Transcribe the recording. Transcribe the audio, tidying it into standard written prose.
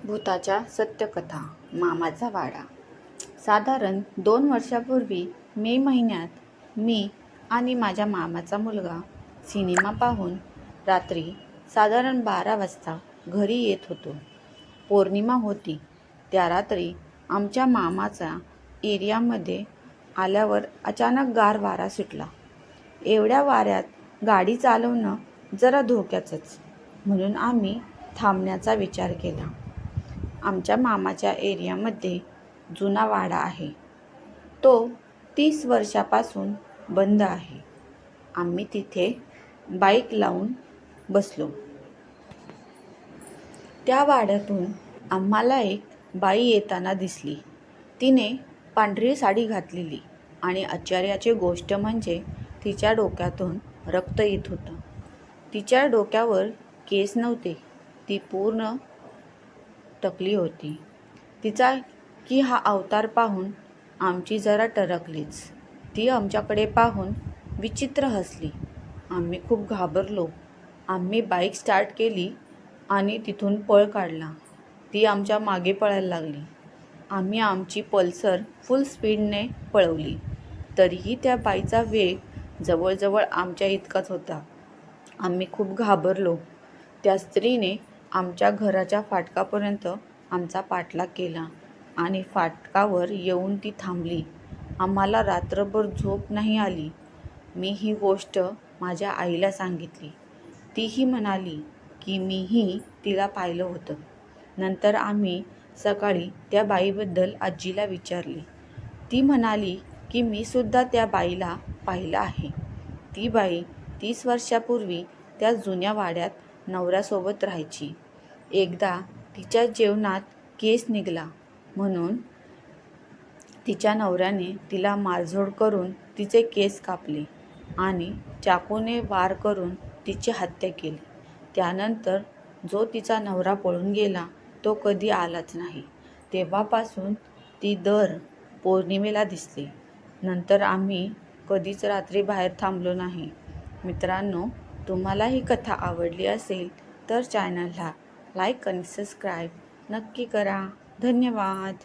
भूताच्या सत्यकथा. मामाचा वाडा. साधारण 2 वर्षापूर्वी मे महिन्यात मी आणि माझ्या मामाचा मुलगा सिनेमा पाहून रात्री साधारण 12 वाजता घरी येत होतो. पौर्णिमा होती. त्या रात्री आमच्या मामाच्या एरियामध्ये आल्यावर अचानक गार वारा सुटला. एवढ्या वाऱ्यात गाडी चालवणं जरा धोक्याचंच, म्हणून आम्ही थांबण्याचा विचार केला. आमच्या मामाच्या एरियामध्ये जुना वाडा आहे. तो 30 वर्षापासून बंद आहे. आम्ही तिथे बाईक लावून बसलो. त्या वाड्यातून आम्हाला एक बाई येताना दिसली. तिने पांढरी साडी घातलेली आणि आश्चर्याची गोष्ट म्हणजे तिच्या डोक्यातून रक्त येत होतं. तिच्या डोक्यावर केस नव्हते. ती पूर्ण टकली होती. तिचा हा अवतार पाहून आमची जरा टरकलीच. ती आमच्याकडे पाहून विचित्र हसली. आम्ही खूप घाबरलो. आम्ही बाईक स्टार्ट केली आणि तिथून पळ काढला. ती आमच्या मागे पळायला लागली. आम्ही आमची पल्सर फुल स्पीडने पळवली. तरीही त्या बाईचा वेग जवळजवळ आमच्या इतकाच होता. आम्ही खूप घाबरलो. त्या स्त्रीने आमच्या घराच्या फाटकापर्यंत आमचा पाठलाग केला आणि फाटकावर येऊन ती थांबली. आम्हाला रात्रभर झोप नाही आली. मी ही गोष्ट माझ्या आईला सांगितली. तीही म्हणाली की मीही तिला पाहिलं होतं. नंतर आम्ही सकाळी त्या बाईबद्दल आजीला विचारले. ती म्हणाली की मी सुद्धा त्या बाईला पाहिलं आहे. ती बाई 30 वर्षापूर्वी त्या जुन्या वाड्यात नवऱ्यासोबत राहायची. एकदा तिच्या जेवणात केस निघाला म्हणून तिच्या नवऱ्याने तिला मारझोड करून तिचे केस कापले आणि चाकूने वार करून तिची हत्या केली. त्यानंतर जो तिचा नवरा पळून गेला तो कधी आलाच नाही. तेव्हापासून ती दर पौर्णिमेला दिसते. नंतर आम्ही कधीच रात्री बाहेर थांबलो नाही. मित्रांनो, तुम्हाला ही कथा आवडली असेल तर चॅनलला लाईक आणि सबस्क्राईब नक्की करा. धन्यवाद.